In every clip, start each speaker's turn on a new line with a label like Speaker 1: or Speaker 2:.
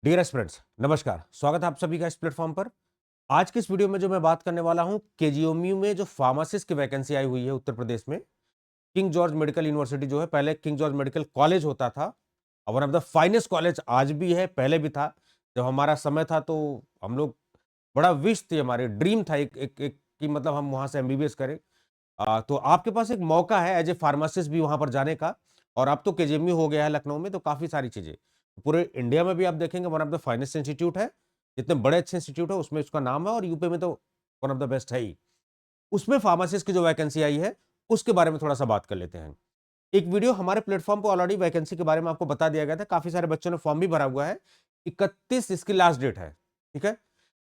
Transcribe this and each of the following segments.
Speaker 1: Dear students, नमस्कार। स्वागत है आप सभी का इस प्लेटफॉर्म पर। आज की इस वीडियो में जो मैं बात करने वाला हूं, केजीएमयू में जो फार्मासिस्ट की वैकेंसी आई हुई है उत्तर प्रदेश में। किंग जॉर्ज मेडिकल यूनिवर्सिटी जो है, पहले किंग जॉर्ज मेडिकल कॉलेज होता था और one of the finest college आज भी है, पहले भी था। जब हमारा समय था तो हम लोग बड़ा विश थी, हमारी ड्रीम था एक एक एक कि मतलब हम वहां से एमबीबीएस करें। तो आपके पास एक मौका है एज ए फार्मासिस्ट भी वहां पर जाने का। और अब तो केजीएमयू हो गया है लखनऊ में, तो काफी सारी चीजें पूरे इंडिया में भी आप देखेंगे one of the finest institute है। जितने बड़े अच्छे इंस्टीट्यूट है उसमें उसका नाम है, और यूपी में तो वन ऑफ द बेस्ट है ही। उसमें फार्मासिस्ट की जो वैकेंसी आई है उसके बारे में थोड़ा सा बात कर लेते हैं। एक वीडियो हमारे प्लेटफॉर्म पर ऑलरेडी वैकेंसी के बारे में आपको बता दिया गया था, काफी सारे बच्चों ने फॉर्म भी भरा हुआ है। 31 इसकी लास्ट डेट है, ठीक है।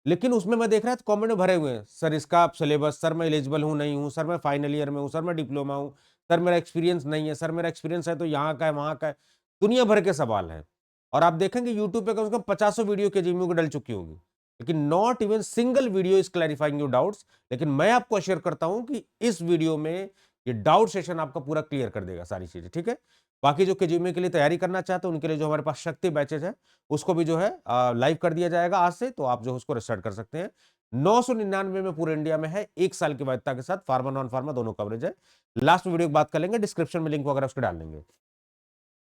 Speaker 1: लेकिन उसमें मैं देख रहा था कमेंट भरे हुए हैं, सर इसका सिलेबस, सर मैं एलिजिबल हूं नहीं हूं, सर मैं फाइनल ईयर में हूं, सर मैं डिप्लोमा हूं, सर मेरा एक्सपीरियंस नहीं है, सर मेरा एक्सपीरियंस है तो यहाँ का है वहां का है। दुनिया भर के सवाल हैं। और आप देखेंगे यूट्यूब पे कम से कम 50 वीडियो के जीम्यू की डल चुकी होगी, लेकिन not even single video is clarifying your doubts. लेकिन मैं आपको शेयर करता हूं कि इस वीडियो में ये डाउट सेशन आपका पूरा क्लियर कर देगा सारी चीजें, ठीक है। बाकी जो केजीएमयू के लिए तैयारी करना चाहते हैं उनके लिए जो हमारे पास शक्ति बैचेज है उसको भी जो है लाइव कर दिया जाएगा आज से, तो आप जो उसको स्टार्ट कर सकते हैं। 999 में पूरे इंडिया में है, 1 साल की वैधता के साथ, फार्मा नॉन फार्मा दोनों कवरेज है। लास्ट वीडियो की बात कर लेंगे, डिस्क्रिप्शन में लिंक वगैरह उसको डाल देंगे।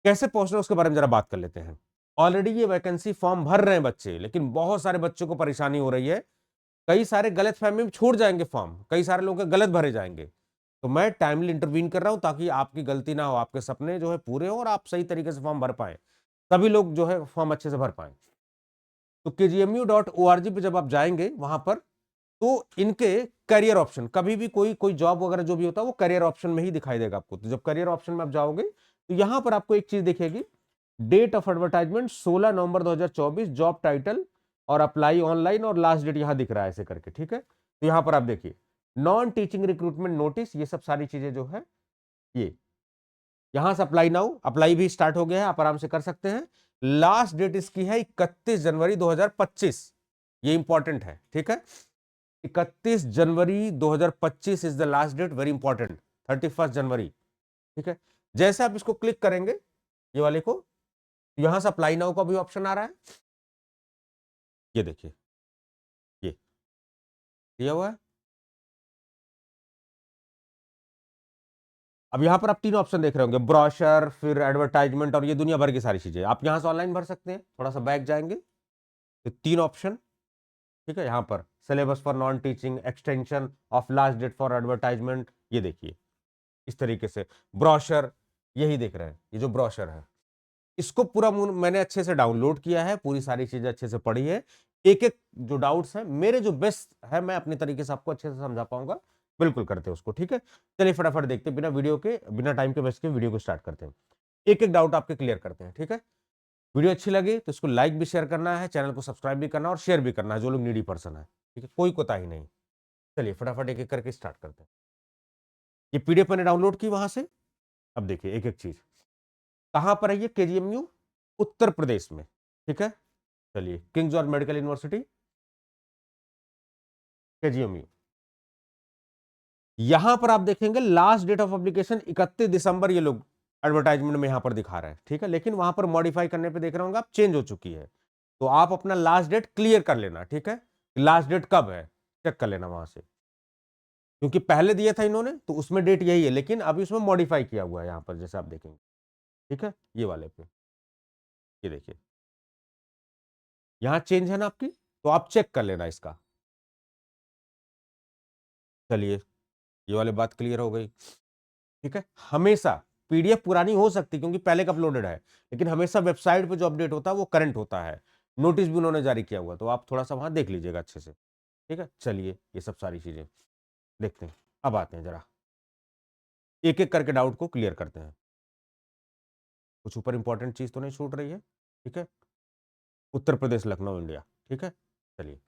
Speaker 1: कैसे पहुंचना उसके बारे में जरा बात कर लेते हैं। ऑलरेडी ये वैकेंसी फॉर्म भर रहे हैं बच्चे, लेकिन बहुत सारे बच्चों को परेशानी हो रही है। कई सारे गलत फहमी में छूट जाएंगे फॉर्म, कई सारे लोगों के गलत भरे जाएंगे। तो मैं टाइमली इंटरवीन कर रहा हूं ताकि आपकी गलती ना हो, आपके सपने जो है पूरे हो और आप सही तरीके से फॉर्म भर पाए, सभी लोग जो है फॉर्म अच्छे से भर पाए। तो kgmu.org पे जब आप जाएंगे वहां पर, तो इनके करियर ऑप्शन, कभी भी कोई कोई जॉब वगैरह जो भी होता है वो करियर ऑप्शन में ही दिखाई देगा आपको। तो जब करियर ऑप्शन में आप जाओगे तो यहां पर आपको एक चीज दिखेगी, date of advertisement 16 November 2024, job title और अप्लाई ऑनलाइन, और लास्ट डेट यहां दिख रहा है ऐसे करके, ठीक है। तो यहां पर आप देखिए नॉन टीचिंग रिक्रूटमेंट नोटिस, ये सब सारी चीजें जो है ये यहां से अप्लाई नाउ, अप्लाई भी स्टार्ट हो गया है, आप आराम से कर सकते हैं। लास्ट डेट इसकी है 31 जनवरी 2025, ये इंपॉर्टेंट है, ठीक है। 31 January 2025 is the last date, very important. 31 जनवरी, ठीक है। जैसे आप इसको क्लिक करेंगे ये वाले को, यहां से अप्लाई नाउ का भी ऑप्शन आ रहा है, ये देखिए, ये दिया हुआ है। अब यहां पर आप 3 ऑप्शन देख रहे होंगे, ब्रोशर, फिर एडवर्टाइजमेंट, और ये दुनिया भर की सारी चीजें आप यहां से ऑनलाइन भर सकते हैं। थोड़ा सा बैक जाएंगे तो 3 ऑप्शन, ठीक है। यहां पर syllabus for non teaching, extension of last date for advertisement, ये देखिए इस तरीके से ब्रोशर, यही देख रहे हैं, ये जो ब्रोशर है इसको पूरा मैंने अच्छे से डाउनलोड किया है, पूरी सारी चीजें अच्छे से पढ़ी है। एक एक जो डाउट्स हैं मेरे जो बेस्ट है, मैं अपने तरीके से आपको अच्छे से समझा पाऊंगा। बिल्कुल करते हैं उसको, ठीक है। चलिए फटाफट देखते हैं, बिना वीडियो के, बिना टाइम के वेस्ट के वीडियो को स्टार्ट करते हैं। एक एक डाउट आपके क्लियर करते हैं, ठीक है। वीडियो अच्छी लगी तो इसको लाइक भी शेयर करना है, चैनल को सब्सक्राइब भी करना है और शेयर भी करना है जो लोग नीडी पर्सन है, ठीक है, कोई कोताही नहीं। चलिए फटाफट एक एक करके स्टार्ट करते हैं। ये पीडीएफ मैंने डाउनलोड की वहां से। अब देखिए एक एक चीज, कहां पर है ये, केजीएमयू उत्तर प्रदेश में, ठीक है। चलिए king George medical university, KGMU. यहां पर आप देखेंगे लास्ट डेट ऑफ एप्लीकेशन 31 दिसंबर, ये लोग एडवर्टाइजमेंट में यहां पर दिखा रहे हैं, ठीक है। लेकिन वहां पर मॉडिफाई करने पे देख रहे होंगे आप, चेंज हो चुकी है। तो आप अपना लास्ट डेट क्लियर कर लेना, ठीक है। लास्ट डेट कब है चेक कर लेना वहां से, क्योंकि पहले दिया था इन्होंने तो उसमें डेट यही है, लेकिन अभी उसमें मॉडिफाई किया हुआ है यहां पर, जैसे आप देखेंगे, ठीक है। ये वाले पे ये देखिए यहां चेंज है ना आपकी, तो आप चेक कर लेना इसका। चलिए ये वाली बात क्लियर हो गई, ठीक है। हमेशा पीडीएफ पुरानी हो सकती है क्योंकि पहले का अपलोडेड है, लेकिन हमेशा वेबसाइट पे जो अपडेट होता है वो करंट होता है। नोटिस भी उन्होंने जारी किया हुआ, तो आप थोड़ा सा वहां देख लीजिएगा अच्छे से, ठीक है। चलिए ये सब सारी चीजें देखते हैं। अब आते हैं जरा एक एक करके डाउट को क्लियर करते हैं। कुछ ऊपर इंपॉर्टेंट चीज तो नहीं छूट रही है, ठीक है। उत्तर प्रदेश लखनऊ इंडिया, ठीक है। चलिए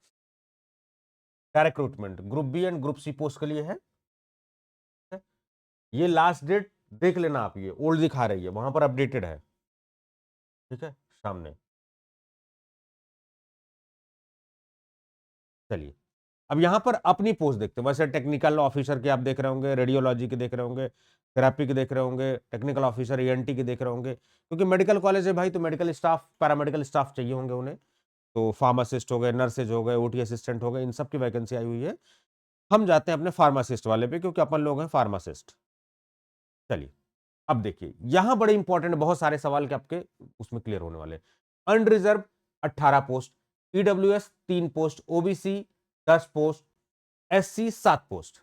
Speaker 1: direct recruitment group B and group C post के लिए है, ठीक है? ये लास्ट डेट देख लेना आप, ये ओल्ड दिखा रही है, वहां पर अपडेटेड है, ठीक है, सामने। चलिए अब यहां पर अपनी पोस्ट देखते हैं। वैसे टेक्निकल ऑफिसर के आप देख रहे होंगे, रेडियोलॉजी के देख रहे होंगे, थेरेपी के देख रहे होंगे, टेक्निकल ऑफिसर ईएनटी के देख रहे होंगे, क्योंकि मेडिकल कॉलेज है भाई, तो मेडिकल स्टाफ, पैरामेडिकल स्टाफ चाहिए होंगे उन्हें। तो फार्मासिस्ट हो गए, नर्सेज हो गए, ओटी असिस्टेंट हो गए, इन सब की वैकेंसी आई हुई है। हम जाते हैं अपने फार्मासिस्ट वाले पे, क्योंकि अपन लोग हैं फार्मासिस्ट। चलिए, अब देखिए यहां बड़े इंपॉर्टेंट बहुत सारे सवाल के आपके उसमें क्लियर होने वाले। Unreserve 18 post, EWS 3 post, OBC 10 post, SC 7 post.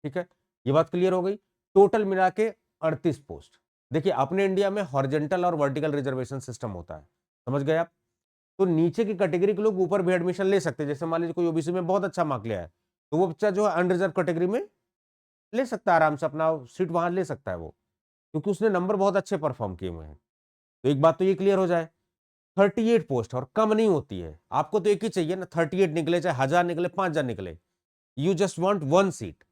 Speaker 1: ठीक है, ये बात क्लियर हो गई। टोटल मिला के 38 पोस्ट। देखिए अपने इंडिया में हॉरिजॉन्टल और वर्टिकल रिजर्वेशन सिस्टम होता है, समझ गए आप। तो नीचे की कैटेगरी के लोग ऊपर भी एडमिशन ले सकते हैं। जैसे मान लीजिए कोई ओबीसी में बहुत अच्छा मार्क लिया है, तो वो बच्चा जो है अनरिजर्व कैटेगरी में ले सकता है, आराम से अपना सीट वहां ले सकता है वो, क्योंकि उसने नंबर बहुत अच्छे परफॉर्म किए हुए हैं। तो एक बात तो ये क्लियर हो जाए। 38 पोस्ट और कम नहीं होती है। आपको तो एक ही चाहिए ना, 38 निकले चाहे 1000 निकले 5000 निकले, you just want one seat.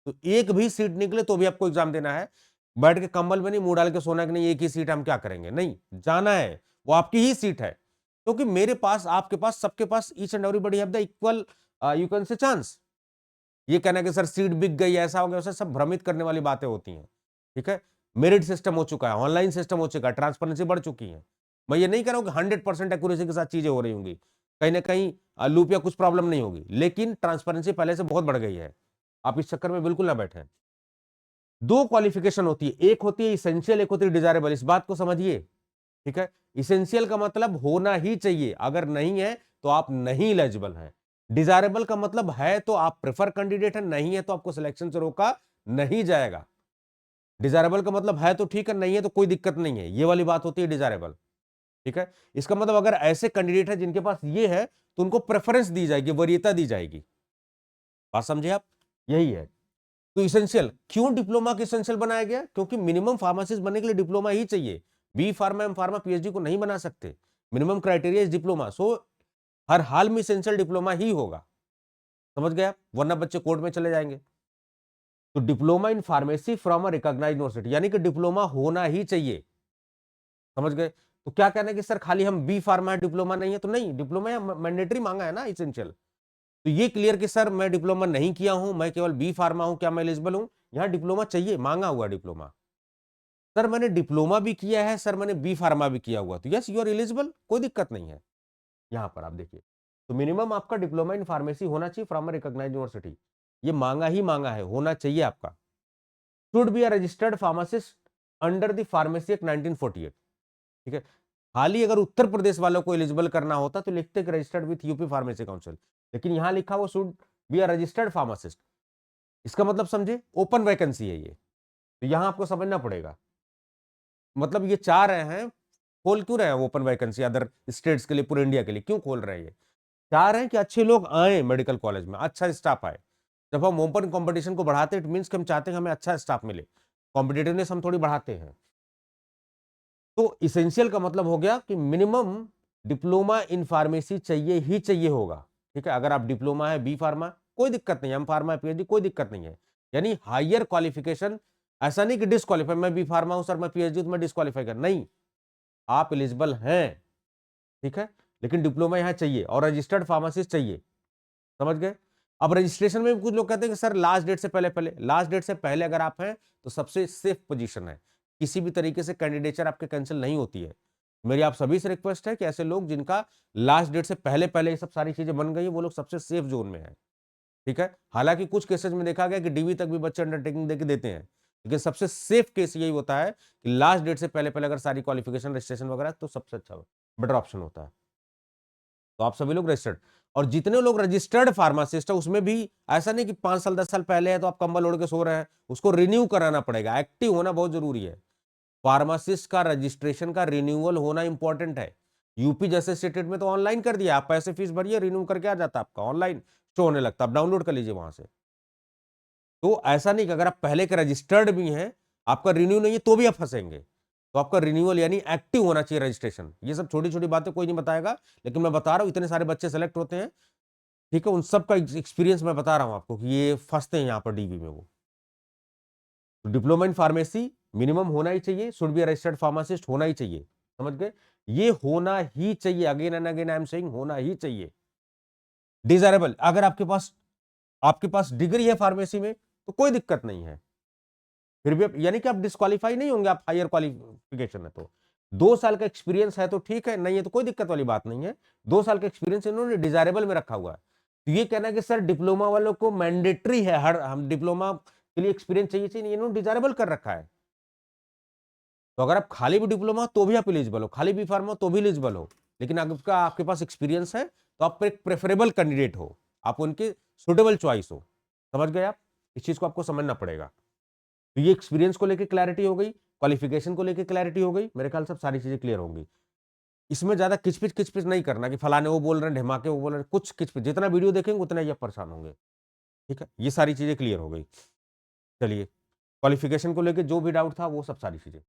Speaker 1: तो एक भी सीट निकले तो भी आपको एग्जाम देना है। बैठ के कंबल में नहीं मुंह डाल के सोना कि नहीं एक ही सीट हम क्या करेंगे, नहीं, जाना है, वो आपकी ही सीट है। क्योंकि मेरे पास, आपके पास, सबके पास each and everybody have the equal you can say chance. ये कहना कि सर सीट बिक गई, ऐसा हो गया, वैसा सब भ्रमित करने वाली बातें होती हैं। ठीक है, मेरिट सिस्टम हो चुका है, ऑनलाइन सिस्टम हो चुका है, ट्रांसपेरेंसी बढ़ चुकी है। मैं ये नहीं कह रहा हूं कि 100% एक्यूरेसी के साथ चीजें हो रही होंगी, कहीं ना कहीं लूप या कुछ प्रॉब्लम नहीं होगी, लेकिन ट्रांसपेरेंसी पहले से बहुत बढ़ गई है। आप इस चक्कर में बिल्कुल ना बैठे। दो क्वालिफिकेशन होती है, एक होती है इसेंशियल, एक होती है डिजायरेबल। इस बात को समझिए। ठीक है, इसेंशियल का मतलब होना ही चाहिए, अगर नहीं है तो आप नहीं एलिजिबल हैं। डिजायरेबल का मतलब है तो आप प्रेफर कैंडिडेट है, नहीं है तो आपको सिलेक्शन से रोका नहीं जाएगा। डिजायरेबल का मतलब है तो ठीक है, नहीं है तो कोई दिक्कत नहीं है, ये वाली बात होती है डिजायरेबल। ठीक है, इसका मतलब अगर ऐसे कैंडिडेट है जिनके पास ये है तो उनको प्रेफरेंस दी जाएगी, वरीयता दी जाएगी। बात समझे आप, यही है। तो इसेंशियल क्यों डिप्लोमा को इसेंशियल बनाया गया? क्योंकि मिनिमम फार्मासिस्ट बनने के लिए डिप्लोमा ही चाहिए। B pharma, M pharma, PhD को नहीं बना सकते। Minimum criteria is diploma. So हर हाल में इसेंशियल डिप्लोमा ही होगा, समझ गए आप, वरना बच्चे कोर्ट में चले जाएंगे। तो diploma in pharmacy from a recognised university, यानी कि डिप्लोमा होना ही चाहिए, समझ गए। तो क्या कहना है कि सर खाली हम बी फार्मा है, डिप्लोमा नहीं है? तो नहीं, डिप्लोमा मैंडेटरी मांगा है ना इसेंशियल। तो ये क्लियर कि सर मैं डिप्लोमा नहीं किया हूं, मैं केवल बी फार्मा हूं, क्या मैं एलिजिबल हूं? यहां डिप्लोमा चाहिए, मांगा हुआ डिप्लोमा। सर मैंने डिप्लोमा भी किया है, सर मैंने बी फार्मा भी किया हुआ, तो यस यू आर एलिजिबल, कोई दिक्कत नहीं है। यहां पर आप देखिए, तो मिनिमम आपका डिप्लोमा इन फार्मेसी होना चाहिए फ्रॉम अ रिकॉग्नाइज्ड यूनिवर्सिटी। ये मांगा ही मांगा है, होना चाहिए आपका। Should be a registered pharmacist under the pharmacy act 1948। ठीक है, खाली अगर उत्तर प्रदेश वालों को एलिजिबल करना होता तो लिखते कि registered with UP pharmacy council, लेकिन यहां लिखा वो should be a registered pharmacist. इसका मतलब समझे, ओपन वैकेंसी है ये, तो यहां आपको समझना पड़ेगा। मतलब ये चाह रहे हैं, खोल क्यों रहे हैं ओपन वैकेंसी अदर स्टेट्स के लिए, पूरे इंडिया के लिए क्यों खोल रहे हैं? ये चाह रहे हैं कि अच्छे लोग आए मेडिकल कॉलेज में, अच्छा स्टाफ आए। जब हम ओपन कंपटीशन को बढ़ाते हैं, इट मींस कि हम चाहते हैं हमें अच्छा स्टाफ मिले, कॉम्पिटिटिवनेस हम थोड़ी बढ़ाते हैं। तो इसेंशियल का मतलब हो गया कि मिनिमम डिप्लोमा इन फार्मेसी चाहिए ही चाहिए होगा। ठीक है, अगर आप डिप्लोमा है बी फार्मा कोई दिक्कत नहीं है, एम फार्मा है, पीएचडी कोई दिक्कत नहीं है। यानी हायर क्वालिफिकेशन, ऐसा नहीं कि डिस्क्वालीफाई, मैं बी फार्मा हूं सर, मैं पीएचडी तो मैं डिस्क्वालीफाई कर, नहीं, आप एलिजिबल हैं। ठीक है, लेकिन डिप्लोमा यहां चाहिए और रजिस्टर्ड फार्मासिस्ट चाहिए, समझ गए। अब रजिस्ट्रेशन में भी कुछ लोग कहते हैं कि सर लास्ट डेट से पहले, लास्ट डेट से पहले अगर आप हैं तो सबसे सेफ पोजीशन है, किसी भी तरीके से कैंडिडेचर आपके कैंसिल नहीं होती है। मेरी आप सभी से रिक्वेस्ट है कि ऐसे लोग जिनका लास्ट डेट से पहले पहले ये सब सारी चीजें बन गई, वो लोग सबसे सेफ जोन में है। ठीक है, हालांकि कुछ केसेस में देखा गया कि डीवी तक भी बच्चे अंडरटेकिंग देके देते हैं, लेकिन सबसे सेफ केस यही होता है कि लास्ट डेट से पहले पहले अगर सारी क्वालिफिकेशन रजिस्ट्रेशन वगैरह, तो सबसे अच्छा बेटर ऑप्शन होता है। तो आप सभी लोग रजिस्टर्ड, और जितने लोग रजिस्टर्ड फार्मासिस्ट है उसमें भी ऐसा नहीं कि 5 साल 10 साल पहले है तो आप कंबल ओढ़ के सो रहे हैं, उसको रिन्यू कराना पड़ेगा, एक्टिव होना बहुत जरूरी है। फार्मासिस्ट का रजिस्ट्रेशन का रिन्यूअल होना इंपॉर्टेंट है। यूपी जैसे स्टेट में तो ऑनलाइन कर दिया, आप पैसे फीस भरिए, रिन्यू करके आ जाता, आपका ऑनलाइन शो होने लगता, आप डाउनलोड कर लीजिए वहां से। तो ऐसा नहीं कि अगर आप पहले के रजिस्टर्ड भी हैं, आपका रिन्यू नहीं है तो भी आप फंसेंगे। तो आपका रिन्यूअल यानी एक्टिव होना चाहिए रजिस्ट्रेशन। ये सब छोटी छोटी बातें कोई नहीं बताएगा, लेकिन मैं बता रहा हूं, इतने सारे बच्चे सेलेक्ट होते हैं, ठीक है, उन सब का एक्सपीरियंस मैं बता रहा हूं आपको कि ये फंसते हैं यहाँ पर डीबी में। वो तो डिप्लोमा इन फार्मेसी मिनिमम होना ही चाहिए, शुड बी रजिस्टर्ड फार्मासिस्ट होना ही चाहिए, समझ गए। ये होना ही चाहिए, again and again I am saying, होना ही चाहिए। डिजायरेबल, अगर आपके पास डिग्री है फार्मेसी में तो कोई दिक्कत नहीं है, फिर भी यानी कि आप डिस्क्वालीफाई नहीं होंगे, आप हायर क्वालिफिकेशन है तो। 2 साल का एक्सपीरियंस है तो ठीक है, नहीं है तो कोई दिक्कत वाली बात नहीं है। 2 साल का एक्सपीरियंस इन्होंने डिजायरेबल में रखा हुआ है। तो ये कहना है कि सर डिप्लोमा वालों को मैंडेटरी है, हर हम डिप्लोमा के लिए एक्सपीरियंस चाहिए, नहीं, इन्होंने डिजायरेबल कर रखा है। तो अगर आप खाली भी डिप्लोमा तो भी आप एलिजिबल हो, खाली बी फार्मा तो भी एलिजिबल हो, लेकिन अगर आपके पास एक्सपीरियंस है तो आप एक प्रेफरेबल कैंडिडेट हो, आप उनके सुटेबल चॉइस हो। समझ गए आप? इस चीज को आपको समझना पड़ेगा। तो ये एक्सपीरियंस को लेकर क्लैरिटी हो गई, क्वालिफिकेशन को लेकर क्लैरिटी हो गई, मेरे ख्याल से सारी चीजें क्लियर होंगी। इसमें ज्यादा किचपिच नहीं करना कि फलाने वो बोल रहे हैं, ढिमाके वो बोल रहे हैं, कुछ किचपिच, जितना वीडियो देखेंगे उतना ही आप परेशान होंगे। ठीक है, ये सारी चीजें क्लियर हो गई। चलिए, क्वालिफिकेशन को लेकर जो भी डाउट था वो सब सारी चीजें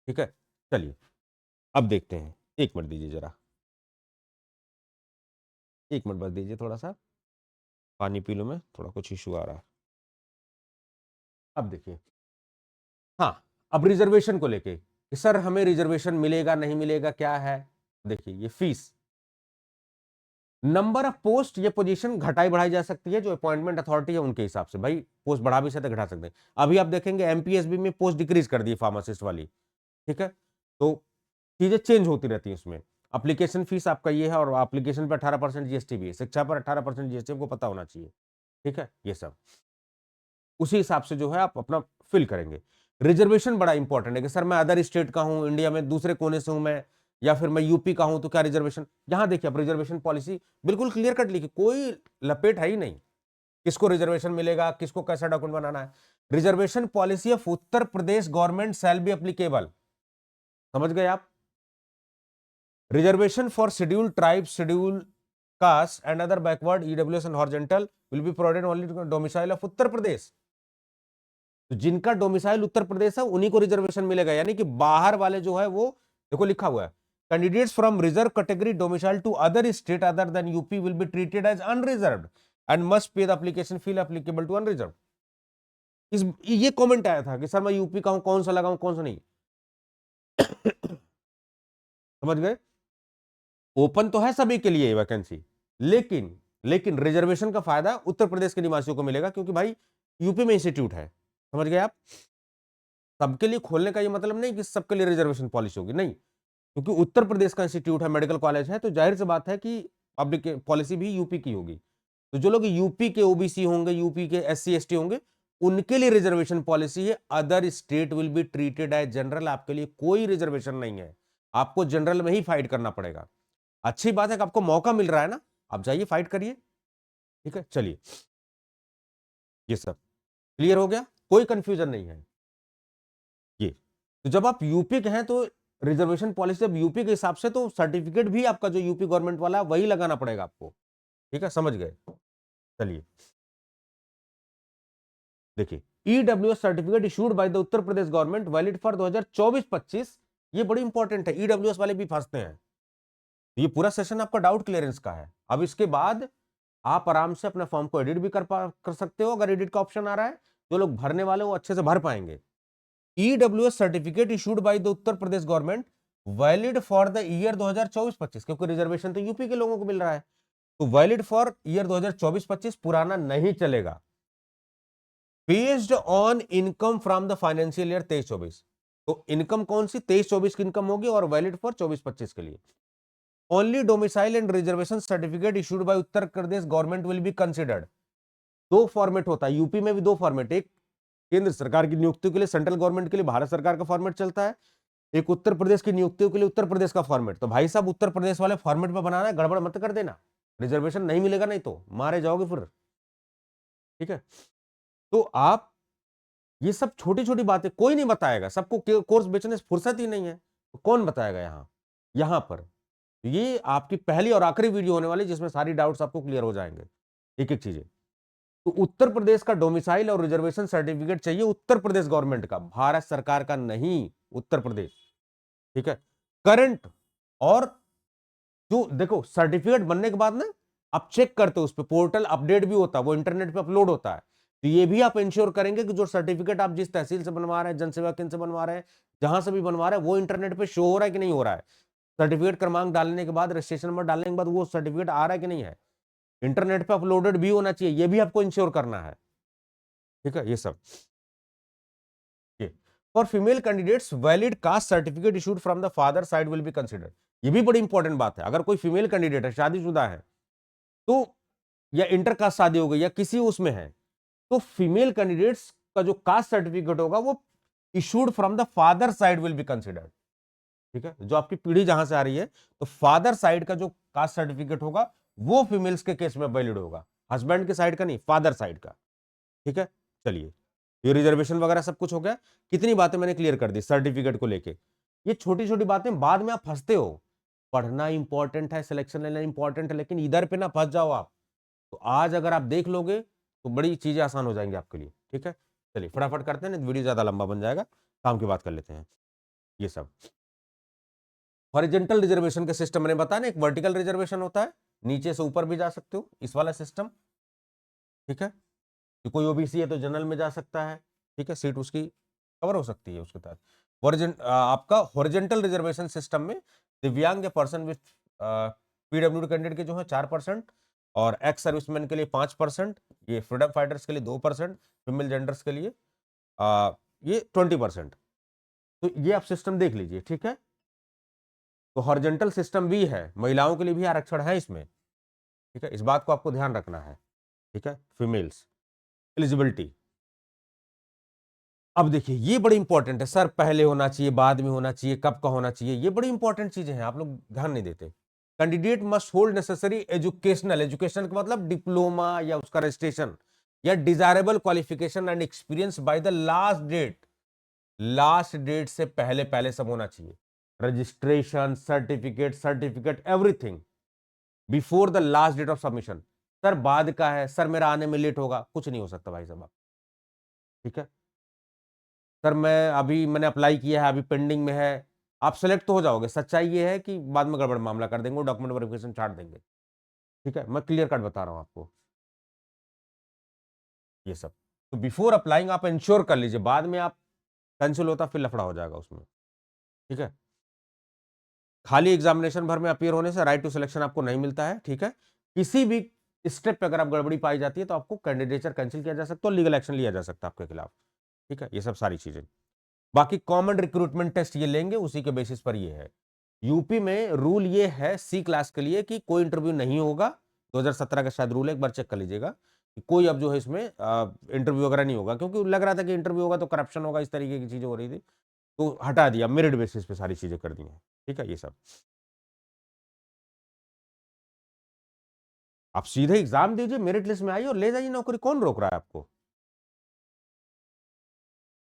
Speaker 1: ठीक है। चलिए अब देखते हैं, 1 मिनट दीजिए जरा, 1 मिनट बस दीजिए, थोड़ा सा पानी पी लो, मैं थोड़ा कुछ इशू आ रहा है। अब देखिए, हाँ, अब रिजर्वेशन को लेके कि सर हमें रिजर्वेशन मिलेगा नहीं मिलेगा क्या है। देखिए, ये फीस, नंबर ऑफ पोस्ट, ये पोजीशन घटाई बढ़ाई जा सकती है, जो अपॉइंटमेंट अथॉरिटी है उनके हिसाब से, भाई पोस्ट बढ़ा भी सकते घटा सकते हैं। अभी आप देखेंगे एमपीएसबी में पोस्ट डिक्रीज कर दी फार्मासिस्ट वाली, ठीक है। तो चीजें चेंज होती रहती है उसमें। एप्लीकेशन फीस आपका ये है, और एप्लीकेशन पर 18% जीएसटी भी है, शिक्षा पर 18% जीएसटी आपको पता होना चाहिए। ठीक है, ये सब उसी हिसाब से जो है आप अपना फिल करेंगे। रिजर्वेशन बड़ा इंपॉर्टेंट है कि सर मैं अदर स्टेट का हूं, इंडिया में दूसरे कोने से हूं मैं, या फिर मैं यूपी का हूं, तो क्या रिजर्वेशन। यहां देखिए आप रिजर्वेशन पॉलिसी बिल्कुल क्लियर कट लिखी, कोई लपेट है ही नहीं, किसको रिजर्वेशन मिलेगा, किसको कैसा डॉक्यूमेंट बनाना है। Reservation policy of Uttar Pradesh government shall be applicable, समझ गए आप। Reservation for scheduled tribe, schedule caste and other backward EWS and horizontal will be provided only domicile of Uttar Pradesh. तो जिनका डोमिसाइल उत्तर प्रदेश है उन्हीं को रिजर्वेशन मिलेगा, यानी कि बाहर वाले जो है वो, देखो लिखा हुआ है, candidates from reserve category domicile to other state other than UP will be treated as unreserved and must pay the application fees applicable to unreserved. इस ये कमेंट आया था कि सर मैं यूपी का हूं, कौन सा लगाऊं कौन सा नहीं। समझ गए? ओपन तो है सभी के लिए वैकेंसी, लेकिन लेकिन रिजर्वेशन का फायदा उत्तर प्रदेश के निवासियों को मिलेगा, क्योंकि भाई यूपी में इंस्टीट्यूट है। समझ गए आप? सबके लिए खोलने का ये मतलब नहीं कि सबके लिए रिजर्वेशन पॉलिसी होगी, नहीं, क्योंकि उत्तर प्रदेश का इंस्टीट्यूट है, मेडिकल कॉलेज है, तो जाहिर सी बात है कि पब्लिक पॉलिसी भी यूपी की होगी। तो जो लोग यूपी के ओबीसी होंगे, यूपी के एससी एसटी होंगे, उनके लिए रिजर्वेशन पॉलिसी है। Other state will be treated as general, आपके लिए कोई रिजर्वेशन नहीं है, आपको जनरल में ही फाइट करना पड़ेगा। अच्छी बात है कि आपको मौका मिल रहा है ना, आप जाइए फाइट करिए। ठीक है, चलिए, ये सब क्लियर हो गया, कोई कंफ्यूजन नहीं है ये। तो जब आप यूपी के हैं तो रिजर्वेशन पॉलिसी जब यूपी के हिसाब से, तो सर्टिफिकेट भी आपका जो यूपी गवर्नमेंट वाला है वही लगाना पड़ेगा आपको। ठीक है, समझ गए? चलिए देखिए, EWS certificate issued by the Uttar Pradesh government valid for 2024-25, ये बड़ी इंपॉर्टेंट है, ईडब्ल्यूएस वाले भी फंसते हैं। ये पूरा सेशन आपका डाउट क्लियरेंस का है। अब इसके बाद आप आराम से अपने फॉर्म को एडिट भी कर सकते हो, अगर एडिट का ऑप्शन आ रहा है, जो लोग भरने वाले वो अच्छे से भर पाएंगे। EWS certificate issued by the Uttar Pradesh government valid for the year 2024-25, क्योंकि रिजर्वेशन तो यूपी के लोगों को मिल रहा है, तो वैलिड फॉर ईयर 2024-25, पुराना नहीं चलेगा। Based on income from the financial year 23-24, तो इनकम कौन सी 23-24 की इनकम होगी, और वैलिड फॉर 24-25 के लिए। Only domicile and reservation certificate issued by Uttar Pradesh government will be considered. दो फॉर्मेट होता है यूपी में भी, दो फॉर्मेट, एक केंद्र सरकार की नियुक्तियों के लिए, सेंट्रल गवर्नमेंट के लिए भारत सरकार का फॉर्मेट चलता है, एक उत्तर प्रदेश की नियुक्तियों के लिए उत्तर प्रदेश का फॉर्मेट। तो भाई साहब उत्तर प्रदेश वाले फॉर्मेट में बनाना है, गड़बड़ मत कर देना, रिजर्वेशन नहीं मिलेगा, नहीं तो मारे जाओगे फिर। ठीक है, तो आप ये सब छोटी छोटी बातें कोई नहीं बताएगा, सबको कोर्स बेचने से फुर्सत ही नहीं है, तो कौन बताएगा यहां पर। ये आपकी पहली और आखिरी वीडियो होने वाली जिसमें सारी डाउट्स आपको क्लियर हो जाएंगे, एक एक चीजें। तो उत्तर प्रदेश का डोमिसाइल और रिजर्वेशन सर्टिफिकेट चाहिए उत्तर प्रदेश गवर्नमेंट का, भारत सरकार का नहीं, उत्तर प्रदेश। ठीक है, करंट, और जो देखो सर्टिफिकेट बनने के बाद ना आप चेक करते हो, उस पर पोर्टल अपडेट भी होता है, वो इंटरनेट पे अपलोड होता है, तो ये भी आप इंश्योर करेंगे कि जो सर्टिफिकेट आप जिस तहसील से बनवा रहे हैं, जनसेवा केंद्र से बनवा रहे हैं, जहां से भी बनवा रहे हैं, वो इंटरनेट पे शो हो रहा है कि नहीं हो रहा है। सर्टिफिकेट क्रमांक डालने के बाद, रजिस्ट्रेशन नंबर डालने के बाद वो सर्टिफिकेट आ रहा है कि नहीं है, इंटरनेट पे अपलोडेड भी होना चाहिए, ये भी आपको इंश्योर करना है। ठीक है, ये सब ये for female candidates valid caste certificate issued from the father side will be considered. ये भी बड़ी इंपॉर्टेंट बात है। अगर कोई फीमेल कैंडिडेट है, शादीशुदा है, तो या इंटर कास्ट शादी हो गई या किसी उसमें है, तो फीमेल कैंडिडेट्स का जो कास्ट सर्टिफिकेट होगा वो issued from the father side will be considered. ठीक है, जो आपकी पीढ़ी जहां से आ रही है, तो फादर साइड का जो कास्ट सर्टिफिकेट होगा वो फीमेल्स के केस में वैलिड होगा, हस्बैंड के साइड का नहीं, फादर साइड का। ठीक है, चलिए, ये रिजर्वेशन वगैरह सब कुछ हो गया। कितनी बातें मैंने क्लियर कर दी सर्टिफिकेट को लेके। ये छोटी छोटी बातें बाद में आप फंसते हो। पढ़ना इंपॉर्टेंट है, सिलेक्शन लेना इंपॉर्टेंट है, लेकिन इधर पे ना फंस जाओ आप। तो आज अगर आप देख लोगे तो बड़ी चीजें आसान हो जाएंगी आपके लिए। ठीक है, चलिए फटाफट करते हैं, वीडियो ज्यादा लंबा बन जाएगा। काम की बात कर लेते हैं। ये सब हॉरिजॉन्टल रिजर्वेशन के सिस्टम मैंने बताया ना, एक वर्टिकल रिजर्वेशन होता है, नीचे से ऊपर भी जा सकते हो, इस वाला सिस्टम। ठीक है, तो कोई ओबीसी है तो जनरल में जा सकता है। ठीक है, सीट उसकी कवर हो सकती है उसके तहत। आपका हॉरिजॉन्टल रिजर्वेशन सिस्टम में दिव्यांग पर्सन विथ पीडब्ल्यूडी कैंडिडेट के जो है 4%, और एक्स सर्विसमैन के लिए 5%, ये फ्रीडम फाइटर्स के लिए 2%, फीमेल जेंडर्स के लिए ये 20%। तो ये आप सिस्टम देख लीजिए। ठीक है, तो हॉरिजॉन्टल सिस्टम भी है, महिलाओं के लिए भी आरक्षण है इसमें। ठीक है, इस बात को आपको ध्यान रखना है। ठीक है, फीमेल्स एलिजिबिलिटी। अब देखिए, ये बड़ी इंपॉर्टेंट है सर, पहले होना चाहिए, बाद में होना चाहिए, कब का होना चाहिए, ये बड़ी इंपॉर्टेंट चीजें हैं, आप लोग ध्यान नहीं देते। Candidate must hold necessary educational, education का मतलब डिप्लोमा या उसका रजिस्ट्रेशन या desirable qualification and experience by the last date. Last date से पहले पहले सब होना चाहिए, registration, certificate everything before the last date of submission. Sir बाद का है, सर मेरा आने में लेट होगा, कुछ नहीं हो सकता भाई साहब। ठीक है, सर मैंने अप्लाई किया है, अभी पेंडिंग में है, आप सेलेक्ट तो हो जाओगे, सच्चाई ये है कि बाद में गड़बड़ मामला कर देंगे, डॉक्यूमेंट वेरिफिकेशन छाट देंगे। ठीक है, मैं क्लियर कट बता रहा हूं आपको ये सब। तो बिफोर अप्लाइंग आप इंश्योर कर लीजिए, बाद में आप कैंसिल होता फिर लफड़ा हो जाएगा उसमें। ठीक है, खाली एग्जामिनेशन भर में अपीयर होने से राइट टू सिलेक्शन आपको नहीं मिलता है। ठीक है, किसी भी स्टेप पे अगर आप गड़बड़ी पाई जाती है तो आपको कैंडिडेचर कैंसिल किया जा सकता है और लीगल एक्शन लिया जा सकता है आपके खिलाफ। ठीक है, ये सब सारी चीजें। बाकी कॉमन रिक्रूटमेंट टेस्ट ये लेंगे, उसी के बेसिस पर ये है। यूपी में रूल ये है सी क्लास के लिए कि कोई इंटरव्यू नहीं होगा। 2017 का शायद रूल है, एक बार चेक कर लीजिएगा कि कोई अब जो है इसमें इंटरव्यू वगैरह नहीं होगा, क्योंकि लग रहा था कि इंटरव्यू होगा तो करप्शन होगा, इस तरीके की चीजें हो रही थी, तो हटा दिया, मेरिट बेसिस पे सारी चीजें कर दी हैं। ठीक है, ये सब आप सीधे एग्जाम दीजिए, मेरिट लिस्ट में आइए और ले जाइए नौकरी, कौन रोक रहा है आपको।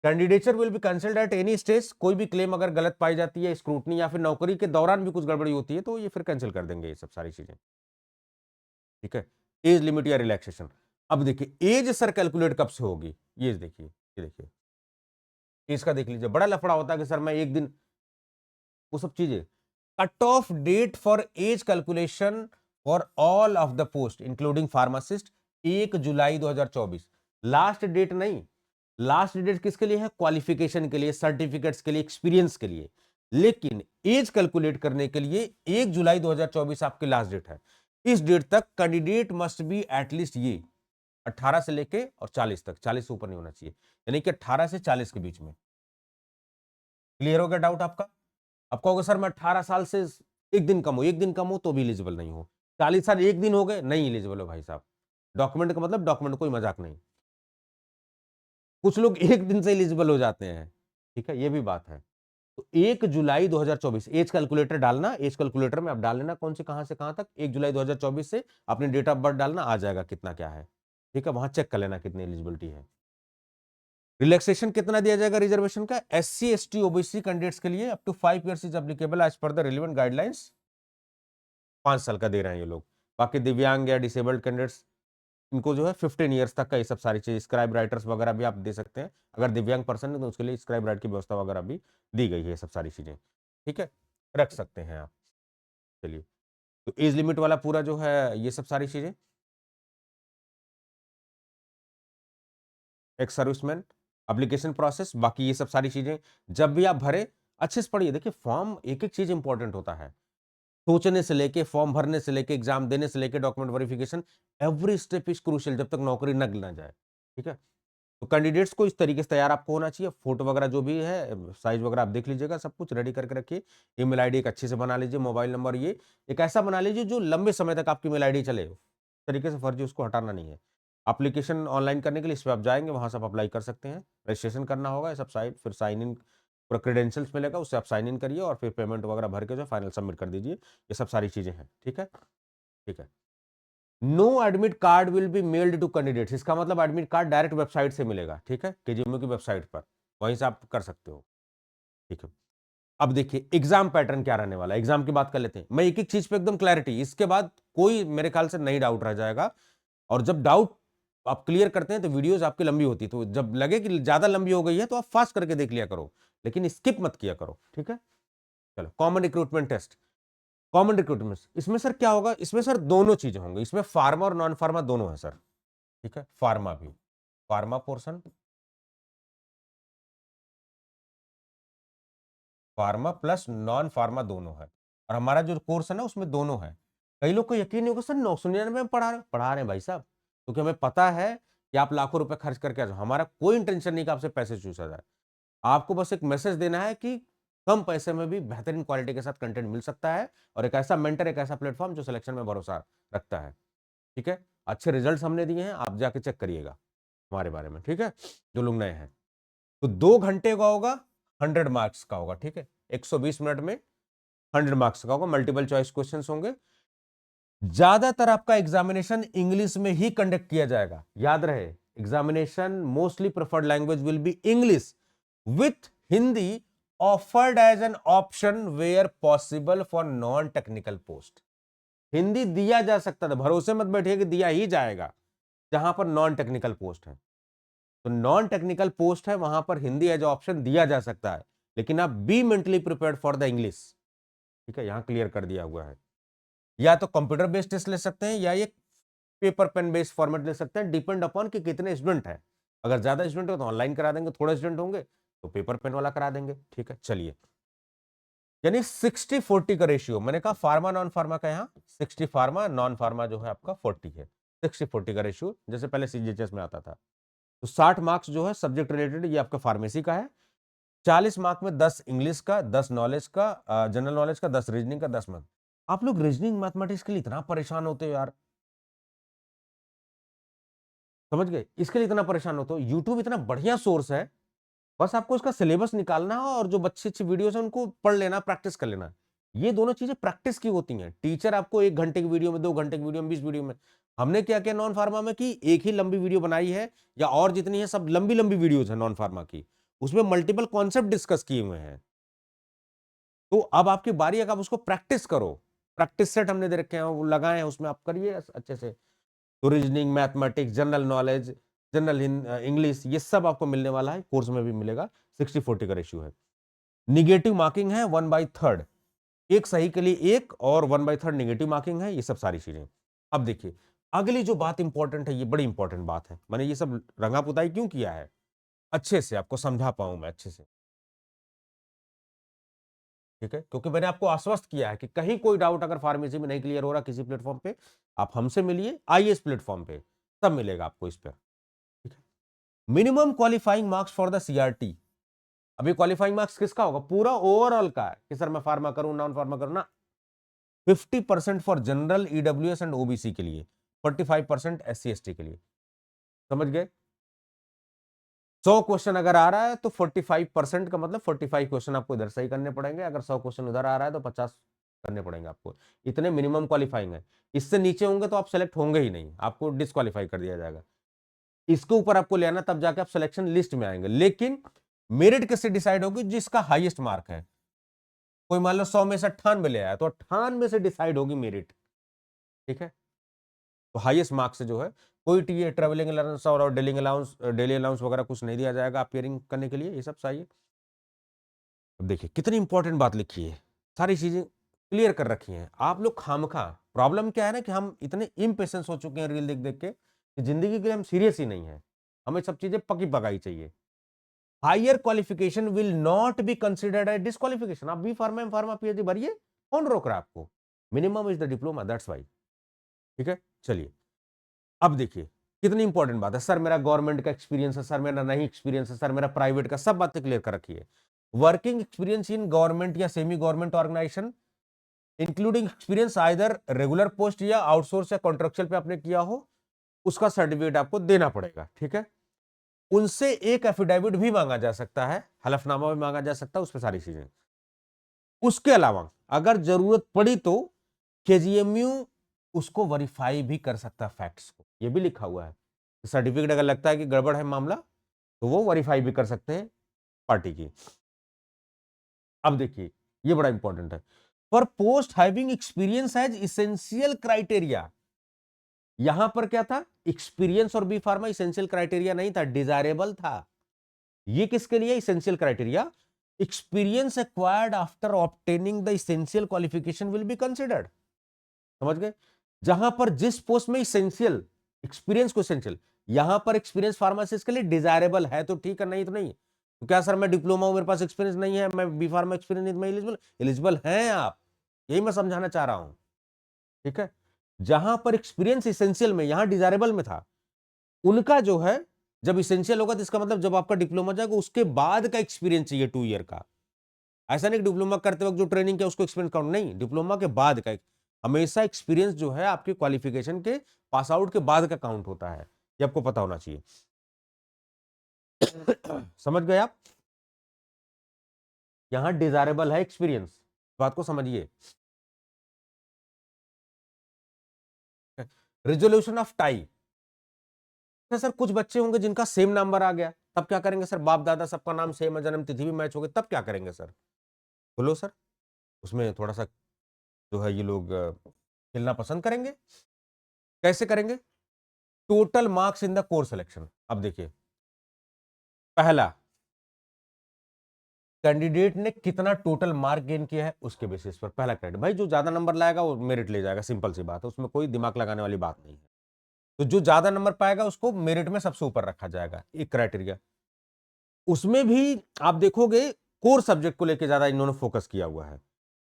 Speaker 1: Candidature will be cancelled at any stage, कोई भी क्लेम अगर गलत पाई जाती है, स्क्रूटनी या फिर नौकरी के दौरान भी कुछ गड़बड़ी होती है तो ये फिर कैंसिल कर देंगे, ये सब सारी चीजें। ठीक है, एज लिमिट या रिलैक्सेशन। अब देखिए एज सर कैलकुलेट कब से होगी, ये देखिए, ये देखिए एज का देख लीजिए, बड़ा लफड़ा होता है कि सर मैं एक दिन, वो सब चीजें। Cut off date for age calculation for all of the post including pharmacist 1 July 2024। Last date नहीं, लास्ट डेट किसके लिए है, क्वालिफिकेशन के लिए, सर्टिफिकेट्स के लिए, एक्सपीरियंस के लिए। लेकिन एज कैलकुलेट करने के लिए 1 जुलाई 2024 आपकी लास्ट डेट है। इस डेट तक कैंडिडेट मस्ट बी एटलीस्ट ये 18 से लेके और 40 तक, 40 से ऊपर नहीं होना चाहिए, यानी कि 18 से 40 के बीच में। क्लियर हो गया डाउट आपका। अब कहोगे सर मैं 18 साल से एक दिन कम हो, एक दिन कम हो तो भी एलिजिबल नहीं हो, 40 साल एक दिन हो गए नहीं एलिजिबल हो भाई साहब। डॉक्यूमेंट का मतलब डॉक्यूमेंट, कोई मजाक नहीं। कुछ लोग एक दिन से एलिजिबल हो जाते हैं। ठीक है, ये भी बात है। तो 1 जुलाई 2024 एज कैलकुलेटर डालना, एज कैलकुलेटर में आप डाल लेना कौन से कहां तक, 1 जुलाई 2024 से अपने डेट ऑफ बर्थ डालना, आ जाएगा कितना क्या है। ठीक है, वहां चेक कर लेना कितनी एलिजिबिलिटी है। रिलैक्सेशन कितना दिया जाएगा रिजर्वेशन का, SC ST OBC कैंडिडेट्स के लिए up to 5 years is applicable as per the relevant guidelines. 5 साल का दे रहे हैं ये लोग। बाकी दिव्यांग या डिसेबल्ड कैंडिडेट्स, इनको जो है 15 ईयर्स तक का ये सब सारी चीज, स्क्राइब राइटर्स वगैरह भी आप दे सकते हैं, अगर दिव्यांग पर्सन है तो उसके लिए स्क्राइब राइट की व्यवस्था वगैरह भी दी गई है, ये सब सारी चीजें। ठीक है, रख सकते हैं आप। चलिए, तो एज लिमिट वाला पूरा जो है ये सब सारी चीजें, एक्स सर्विसमैन, एप्लीकेशन प्रोसेस, बाकी ये सब सारी चीजें जब भी आप भरे अच्छे से पढ़िए। देखिए फॉर्म एक एक चीज इंपॉर्टेंट होता है, सोचने से लेके फॉर्म भरने से लेके एग्जाम देने से लेके document verification, every step is crucial जब तक नौकरी न जाए। ठीक है, तो कैंडिडेट्स को इस तरीके से तैयार आपको होना चाहिए, फोटो वगैरह जो भी है, साइज वगैरह आप देख लीजिएगा, सब कुछ रेडी करके रखिए। ईमेल आईडी एक अच्छे से बना लीजिए, मोबाइल नंबर ये एक ऐसा बना लीजिए जो लंबे समय तक आपकी ईमेल आईडी चले। इस तरीके से फर्जी उसको हटाना नहीं है। एप्लीकेशन ऑनलाइन करने के लिए इस पे आप जाएँगे, वहाँ से आप अप्लाई कर सकते हैं। रजिस्ट्रेशन करना होगा, ये सब साइट, फिर साइन इन पूरा क्रेडेंशियल्स मिलेगा, उससे आप साइन इन करिए और फिर पेमेंट वगैरह भर के जो फाइनल सबमिट कर दीजिए। ये सब सारी चीज़ें हैं, ठीक है? ठीक है। No admit card will be mailed to candidates, इसका मतलब एडमिट कार्ड डायरेक्ट वेबसाइट से मिलेगा, ठीक है? केजीएमयू की वेबसाइट पर, वहीं से आप कर सकते हो, ठीक है? अब देखिए एग्जाम पैटर्न क्या रहने वाला है, एग्जाम की बात कर लेते हैं। मैं एक-एक चीज पे एकदम क्लैरिटी, इसके बाद कोई मेरे ख्याल से नहीं डाउट रह जाएगा। और जब डाउट आप क्लियर करते हैं तो वीडियोस आपकी लंबी होती है, तो जब लगे कि ज्यादा लंबी हो गई है तो आप फास्ट करके देख लिया करो, लेकिन स्किप मत किया करो, ठीक है? चलो, common recruitment test. Common recruitment इसमें सर क्या होगा, इसमें सर दोनों चीजें होंगी, इसमें फार्मा और नॉन फार्मा दोनों है सर, ठीक है? फार्मा भी, pharma portion, pharma plus non pharma दोनों है। और हमारा जो कोर्स है ना उसमें दोनों है। कई लोग को यकीन नहीं होगा सर 999 में पढ़ा रहे हैं भाई साहब, क्योंकि हमें पता है कि आप लाखों रुपए खर्च करके आ जाओ। हमारा कोई इंटेंशन नहीं कि आपसे पैसे चूसा जाए। आपको बस एक मैसेज देना है कि कम पैसे में भी बेहतरीन क्वालिटी के साथ कंटेंट मिल सकता है, और एक ऐसा मेंटर, एक ऐसा प्लेटफॉर्म जो सिलेक्शन में भरोसा रखता है, ठीक है? अच्छे रिजल्ट्स हमने दिए हैं, आप जाके चेक करिएगा हमारे बारे में, ठीक है? जो लोग नए हैं। तो 2 घंटे का होगा, 100 मार्क्स का होगा, ठीक है? 120 मिनट में 100 मार्क्स का होगा, मल्टीपल चॉइस क्वेश्चंस होंगे। ज्यादातर आपका एग्जामिनेशन इंग्लिश में ही कंडक्ट किया जाएगा, याद रहे। Examination mostly preferred language will be English with Hindi offered as an option where possible for non technical post. Hindi दिया जा सकता था, भरोसे मत बैठिए कि दिया ही जाएगा, जहां पर नॉन टेक्निकल पोस्ट है। तो नॉन टेक्निकल पोस्ट है, वहां पर हिंदी एज ऑप्शन दिया जा सकता है, लेकिन आप be mentally prepared for the English, ठीक है? यहां क्लियर कर दिया हुआ है। या तो कंप्यूटर बेस्ड टेस्ट ले सकते हैं, या ये पेपर पेन बेस्ड फॉर्मेट ले सकते हैं, डिपेंड अपॉन कि कितने स्टूडेंट है। अगर ज्यादा स्टूडेंट हो तो ऑनलाइन करा देंगे, थोड़े स्टूडेंट होंगे तो पेपर पेन वाला करा देंगे, ठीक है? चलिए, यानी 60-40 का रेशियो, मैंने कहा फार्मा नॉन फार्मा का, यहाँ 60 फार्मा, नॉन फार्मा जो है आपका 40 है। 60-40 का रेशियो, जैसे पहले सीजीएचएस में आता था। तो 60 मार्क्स जो है सब्जेक्ट रिलेटेड, ये आपका फार्मेसी का है। 40 मार्क में 10 इंग्लिश का, 10 नॉलेज का, जनरल नॉलेज का, 10 रीजनिंग का, 10 मैथ। आप लोग रीजनिंग मैथमेटिक्स के लिए इतना परेशान होते हो यार, समझ गए? इसके लिए इतना परेशान होते हो। यूट्यूब इतना बढ़िया सोर्स है, बस आपको इसका सिलेबस निकालना है और जो अच्छी अच्छी वीडियोस हैं उनको पढ़ लेना, प्रैक्टिस कर लेना। ये दोनों चीजें प्रैक्टिस की होती हैं। टीचर आपको 1 घंटे की वीडियो में, 2 घंटे की वीडियो में, 20 वीडियो में, हमने क्या किया नॉन फार्मा में कि एक ही लंबी वीडियो बनाई है, या और जितनी है सब लंबी लंबी वीडियोज है नॉन फार्मा की, उसमें मल्टीपल कॉन्सेप्ट डिस्कस किए हुए हैं। तो अब आपकी बारी है कि आप उसको प्रैक्टिस करो। प्रैक्टिस सेट हमने दे रखे हैं, वो लगाए हैं, उसमें आप करिए अच्छे से। तो reasoning, mathematics, general knowledge, general English, ये सब आपको मिलने वाला है, कोर्स में भी मिलेगा। 60-40 का रेशियो है। निगेटिव मार्किंग है 1/3, एक सही के लिए एक, और 1/3 निगेटिव मार्किंग है। ये सब सारी चीजें। अब देखिए अगली जो बात इंपॉर्टेंट है, ये बड़ी इंपॉर्टेंट बात है। मैंने ये सब रंगा पुताई क्यों किया है, अच्छे से आपको समझा पाऊं मैं अच्छे से, ठीक है? क्योंकि मैंने आपको आश्वस्त किया है कि कहीं कोई डाउट अगर फार्मेसी में नहीं क्लियर हो रहा किसी प्लेटफॉर्म पे, आप हमसे मिलिए, आइए इस प्लेटफॉर्म पे, सब मिलेगा आपको इस पर, ठीक है? Minimum qualifying marks for the CRT. अभी क्वालिफाइंग मार्क्स किसका होगा, पूरा ओवरऑल का है कि सर मैं फार्मा करूं, नॉन फार्मा करूं ना। 50% for general, EWS and OBC के लिए, 45% एससी एसटी के लिए, समझ गए? 100 क्वेश्चन अगर आ रहा है तो 45% का मतलब 45 क्वेश्चन आपको इधर सही करने पड़ेंगे। अगर 100 क्वेश्चन उधर आ रहा है तो 50 करने पड़ेंगे आपको। इतने मिनिमम क्वालिफाइंग है। इससे नीचे होंगे तो आप सेलेक्ट होंगे ही नहीं, आपको डिस्क्वालीफाई कर दिया जाएगा। इसके ऊपर आपको ले आना, तब जाके आप सिलेक्शन लिस्ट में आएंगे। लेकिन मेरिट किससे डिसाइड होगी, जिसका हाईएस्ट मार्क है। कोई मान लो 100 में से 98 ले आया, तो 98 से डिसाइड होगी मेरिट, ठीक है? तो हाईएस्ट मार्क्स से जो है, कोई टी ट्रेवलिंग अलाउंस और डेली अलाउंस वगैरह कुछ नहीं दिया जाएगा अपियरिंग करने के लिए, ये सब सही है। अब देखिए कितनी इंपॉर्टेंट बात लिखी है, सारी चीजें क्लियर कर रखी हैं। आप लोग खामखा, प्रॉब्लम क्या है ना कि हम इतने इम्पेशेंस हो चुके हैं रील देख देख के, कि जिंदगी के लिए हम सीरियस ही नहीं है। हमें सब चीजें पकी पकाई चाहिए। Higher qualification will not be considered as disqualification. आप B pharma, M pharma, PhD भरिए, कौन रोक रहा है आपको? Minimum is the diploma, that's why, ठीक है? चलिए अब देखिए कितनी इंपॉर्टेंट बात है, सर मेरा गवर्नमेंट का एक्सपीरियंस है, सर मेरा नहीं एक्सपीरियंस है, सर मेरा प्राइवेट का, सब बातें क्लियर कर रखी है। वर्किंग एक्सपीरियंस इन गवर्नमेंट या semi government organisation including experience either regular post या आउटसोर्स या कॉन्ट्रेक्चुअल पे आपने किया हो, उसका सर्टिफिकेट आपको देना पड़ेगा, ठीक है। उनसे एक एफिडेविट भी मांगा जा सकता है, हलफनामा भी मांगा जा सकता है, उस पर सारी चीजें। उसके अलावा अगर जरूरत पड़ी तो केजीएमयू उसको वेरीफाई भी कर सकता है, फैक्ट्स को, ये भी लिखा हुआ है। सर्टिफिकेट अगर लगता है कि गड़बड़ है मामला, तो वो वेरीफाई भी कर सकते हैं पार्टी की। अब देखिए, ये बड़ा इंपॉर्टेंट है। For post having experience as essential criteria, यहां पर क्या था, एक्सपीरियंस और बी फार्मा इसेंशियल क्राइटेरिया नहीं था, डिजायरेबल था। ये किसके लिए essential criteria, experience acquired after obtaining the essential qualification will be considered. समझ गए, जहां पर जिस पोस्ट में इसेंशियल एक्सपीरियंस को इसेंशियल, यहां पर एक्सपीरियंस फार्मासिस्ट के लिए डिजायरेबल है तो ठीक है, नहीं तो नहीं। तो क्या सर मैं डिप्लोमा हूं, मेरे पास एक्सपीरियंस नहीं है, मैं बी फार्मा एक्सपीरियंस नहीं, मैं एलिजिबल, एलिजिबल हैं आप, यही मैं समझाना चाह रहा हूं, ठीक है। जहां पर एक्सपीरियंस इसेंशियल में, यहां डिजायरेबल में था, उनका जो है जब इसेंशियल होगा तो इसका मतलब जब आपका डिप्लोमा जाएगा उसके बाद का एक्सपीरियंस चाहिए 2 ईयर का। ऐसा नहीं डिप्लोमा करते वक्त जो ट्रेनिंग किया उसको एक्सपीरियंस काउंट, नहीं, डिप्लोमा के बाद का हमेशा एक्सपीरियंस जो है आपके क्वालिफिकेशन के पास आउट के बाद का काउंट होता है, ये आपको पता होना चाहिए। समझ गए आप, यहां डिजायरेबल है एक्सपीरियंस, बात को समझिए। रिजोल्यूशन ऑफ टाई, सर कुछ बच्चे होंगे जिनका सेम नंबर आ गया, तब क्या करेंगे सर, बाप दादा सबका नाम सेम है, जन्म तिथि भी मैच हो गई, तब क्या करेंगे सर, बोलो सर। उसमें थोड़ा सा जो है ये लोग खेलना पसंद करेंगे। कैसे करेंगे, total marks in the course selection. अब देखिए, पहला कैंडिडेट ने कितना टोटल मार्क गेन किया है उसके बेसिस पर पहला क्रेडिट, भाई जो ज्यादा नंबर लाएगा वो मेरिट ले जाएगा, सिंपल सी बात है, उसमें कोई दिमाग लगाने वाली बात नहीं है। तो जो ज्यादा नंबर पाएगा उसको मेरिट में सबसे ऊपर रखा जाएगा, एक क्राइटेरिया। उसमें भी आप देखोगे कोर सब्जेक्ट को लेकर ज्यादा इन्होंने फोकस किया हुआ है।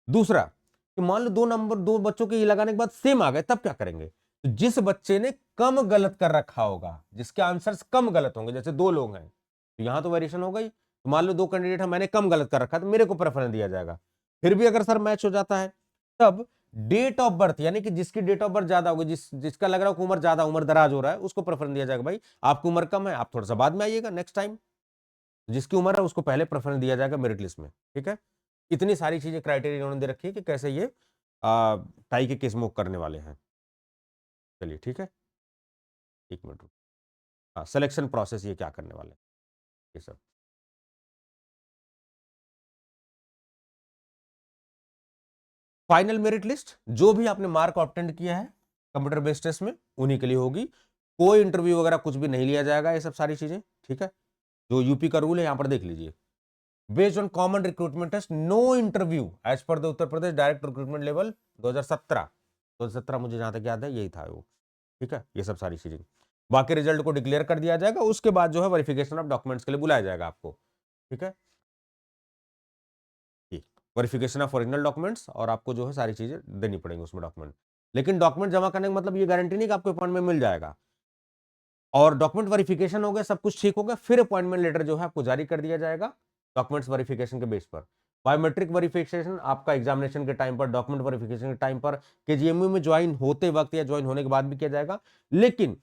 Speaker 1: दूसरा कि मान लो 2 नंबर 2 बच्चों के ये लगाने के बाद सेम आ गए, तब क्या करेंगे, तो जिस बच्चे ने कम गलत कर रखा होगा, जिसके आंसर्स कम गलत होंगे, जैसे 2 लोग हैं तो यहां तो वेरिएशन हो गई, तो मान लो 2 कैंडिडेट है, मैंने कम गलत कर रखा है तो मेरे को प्रेफरेंस दिया जाएगा। फिर भी अगर सर मैच हो जाता है तब डेट ऑफ बर्थ, यानी कि जिसकी डेट ऑफ बर्थ ज्यादा होगी, जिसका लग रहा है उम्र ज्यादा, उम्र दराज हो रहा है, उसको प्रेफरेंस दिया जाएगा, भाई आपकी उम्र कम है, आप थोड़ा सा बाद में आइएगा नेक्स्ट टाइम। जिसकी उम्र है उसको पहले प्रेफरेंस दिया जाएगा मेरिट लिस्ट में, ठीक है। इतनी सारी चीजें क्राइटेरिया उन्होंने दे रखी है कि कैसे ये टाई के केस मूव करने वाले हैं। चलिए ठीक है, एक मिनट रुको। हाँ, सिलेक्शन प्रोसेस ये क्या करने वाले हैं ये सब। फाइनल मेरिट लिस्ट जो भी आपने मार्क ऑब्टेंड किया है कंप्यूटर बेस्ड टेस्ट में उन्हीं के लिए होगी, कोई इंटरव्यू वगैरह कुछ भी नहीं लिया जाएगा, ये सब सारी चीजें, ठीक है। जो यूपी का रूल है यहां पर देख लीजिए, based on common recruitment test no interview as per the Uttar Pradesh direct recruitment level 2017 मुझे जहां तक याद है यही था वो, ठीक है। ये सब सारी चीजें, बाकी रिजल्ट को डिक्लेयर कर दिया जाएगा, उसके बाद जो है वेरिफिकेशन ऑफ डॉक्यूमेंट्स के लिए बुलाया जाएगा आपको, ठीक है। वेरिफिकेशन ऑफ ओरिजिनल डॉक्यूमेंट्स, और आपको जो है सारी चीजें देनी पड़ेंगी उसमें डॉक्यूमेंट, लेकिन डॉक्यूमेंट जमा करने का मतलब ये गारंटी नहीं कि आपको अपॉइंटमेंट मिल जाएगा। और डॉक्यूमेंट वेरिफिकेशन हो गया, सब कुछ ठीक हो गया, फिर अपॉइंटमेंट लेटर जो है आपको जारी कर दिया जाएगा डॉक्यूमेंट्स वेरिफिकेशन के बेस पर। बायोमेट्रिक वेरिफिकेशन आपका एग्जामिनेशन के टाइम पर, डॉक्यूमेंट वेरिफिकेशन के टाइम पर, केजीएमयू में ज्वाइन होते वक्त या ज्वाइन होने के बाद भी किया जाएगा। लेकिन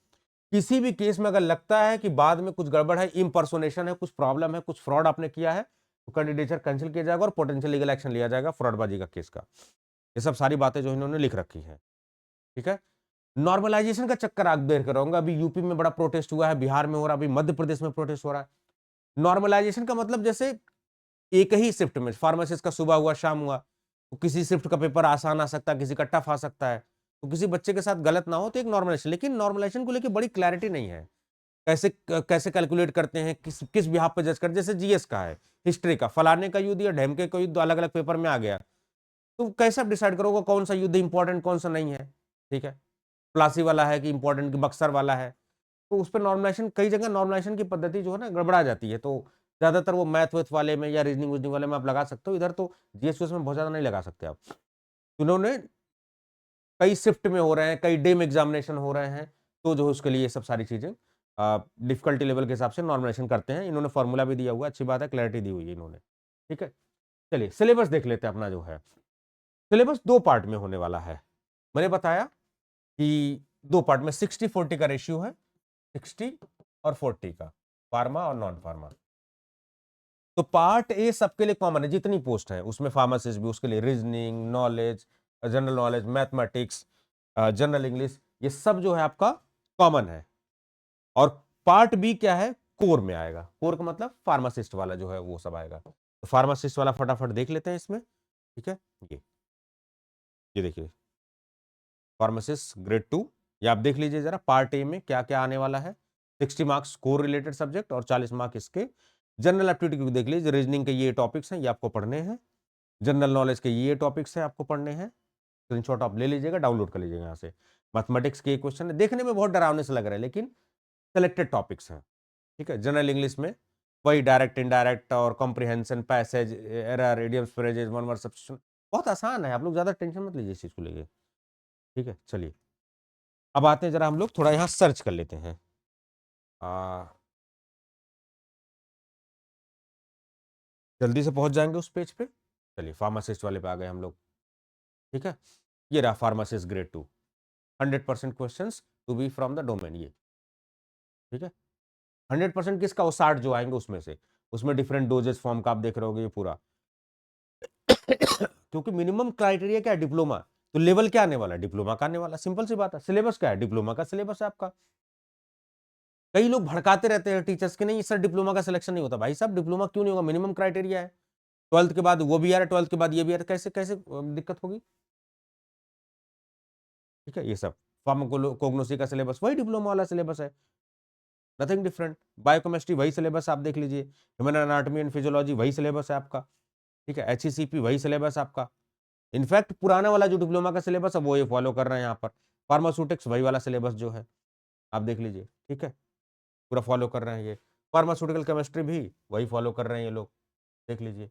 Speaker 1: किसी भी केस में अगर लगता है कि बाद में कुछ गड़बड़ है, इम्पर्सोनेशन है, कुछ प्रॉब्लम है, कुछ फ्रॉड आपने किया है, तो कैंडिडेचर कैंसिल किया जाएगा और पोटेंशियल लीगल एक्शन लिया जाएगा फ्रॉडबाजी का केस का। ये सब सारी बातें जो इन्होंने लिख रखी है, ठीक है। नॉर्मलाइजेशन का चक्कर आप देख कर होगा, अभी यूपी में बड़ा प्रोटेस्ट हुआ है, बिहार में हो रहा है, अभी मध्य प्रदेश में प्रोटेस्ट हो रहा है। नॉर्मलाइजेशन का मतलब जैसे एक ही शिफ्ट में फार्मासिस्ट का सुबह हुआ शाम हुआ, तो किसी शिफ्ट का पेपर आसान आ सकता है, किसी का टफ आ सकता है, तो किसी बच्चे के साथ गलत ना हो, तो एक नॉर्मलाइजेशन। लेकिन नॉर्मलाइजेशन को लेकर बड़ी क्लैरिटी नहीं है, कैसे कैसे कैलकुलेट करते हैं, किस किस बिहाफ पे जज करते हैं। जैसे जीएस का है, हिस्ट्री का, फलाने का युद्ध या ढेमके का युद्ध अलग अलग पेपर में आ गया, तो कैसे आप डिसाइड करोगे कौन सा युद्ध इंपॉर्टेंट कौन सा नहीं है, ठीक है। प्लासी वाला है कि इंपॉर्टेंट कि बक्सर वाला है, तो उस पर नॉर्मलाइजेशन, कई जगह नॉर्मलाइजेशन की पद्धति जो है ना गड़बड़ा जाती है, तो ज्यादातर वो मैथ वेथ वाले में या रीजनिंग विजनिंग वाले में आप लगा सकते हो, इधर तो जीएस में बहुत ज्यादा नहीं लगा सकते आप। उन्होंने कई शिफ्ट में हो रहे हैं, कई डे में एग्जामिनेशन हो रहे हैं, तो जो है उसके लिए ये सब सारी चीजें डिफिकल्टी लेवल के हिसाब से नॉर्मलाइजेशन करते हैं। इन्होंने फॉर्मूला भी दिया हुआ है, अच्छी बात है, क्लैरिटी दी हुई है इन्होंने। ठीक है, चलिए सिलेबस देख लेते हैं अपना जो है। सिलेबस 2 पार्ट में होने वाला है। मैंने बताया कि 2 पार्ट में 60-40 का रेशियो है, 60 और 40 का, फार्मा और नॉन फार्मा। तो पार्ट ए सबके लिए कॉमन है, जितनी पोस्ट है उसमें फार्मासिस्ट भी, उसके लिए reasoning, knowledge, general knowledge, mathematics, general English, ये सब जो है आपका कॉमन है। और पार्ट बी क्या है, कोर में आएगा। कोर का मतलब फार्मासिस्ट वाला जो है वो सब आएगा। तो फार्मासिस्ट वाला फटाफट देख लेते हैं इसमें। ठीक है, ये देखिए फार्मासिस्ट ग्रेड 2, ये आप देख लीजिए जरा पार्ट ए में क्या क्या आने वाला है। 60 मार्क्स कोर रिलेटेड सब्जेक्ट और 40 मार्क्स इसके जनरल एप्टीट्यूड को देख लीजिए। रीजनिंग के ये टॉपिक्स हैं, ये आपको पढ़ने हैं। जनरल नॉलेज के ये टॉपिक्स हैं, आपको पढ़ने हैं। स्क्रीनशॉट आप ले लीजिएगा, डाउनलोड कर लीजिएगा यहाँ से। मैथमेटिक्स के क्वेश्चन है, देखने में बहुत डरावने से लग रहा है लेकिन सेलेक्टेड टॉपिक्स हैं। ठीक है, जनरल इंग्लिश में वही डायरेक्ट, इनडायरेक्ट और comprehension, passage, error, idioms, phrases, one word substitution, बहुत आसान है, आप लोग ज्यादा टेंशन मत लीजिए इस चीज को लेके। ठीक है, चलिए अब आते हैं, जरा हम लोग थोड़ा यहाँ सर्च कर लेते हैं। जल्दी से पहुंच जाएंगे उस पेज पे। चलिए फार्मासिस्ट वाले पे आ गए हम लोग। ठीक है, ये रहा pharmacist grade 2, 100% question to be from the domain ये। ठीक है, 100% किसका, वो 60 जो आएंगे उसमें से। उसमें डिफरेंट डोजेस फॉर्म का आप देख रहे होगे ये पूरा। क्योंकि मिनिमम क्राइटेरिया क्या है, डिप्लोमा। तो लेवल क्या आने वाला है, डिप्लोमा का आने वाला, सिंपल सी बात है। सिलेबस क्या है, डिप्लोमा का सिलेबस है आपका। कई लोग भड़काते रहते हैं टीचर्स के, नहीं सर डिप्लोमा का सिलेक्शन नहीं होता। भाई साहब डिप्लोमा क्यों नहीं होगा, मिनिमम क्राइटेरिया है। 12th के बाद वो भी आ रहा है, 12th के बाद ये भी आ रहा है, कैसे कैसे दिक्कत होगी। ठीक है, ये सब फार्माकोग्नोसी का सिलेबस वही डिप्लोमा वाला सिलेबस है, नथिंग डिफरेंट। बायोकेमिस्ट्री वही सिलेबस आप देख लीजिए। ह्यूमन एनाटॉमी एंड फिजियोलॉजी वही सिलेबस है आपका। ठीक है, एचईसीपी वही सिलेबस आपका। इनफैक्ट पुराना वाला जो डिप्लोमा का सिलेबस है वो ये फॉलो कर रहे हैं यहाँ पर। फार्मास्यूटिक्स वही वाला सिलेबस जो है आप देख लीजिए। ठीक है, पूरा फॉलो कर रहे हैं ये। फार्मास्यूटिकल केमिस्ट्री भी वही फॉलो कर रहे हैं ये लोग, देख लीजिए।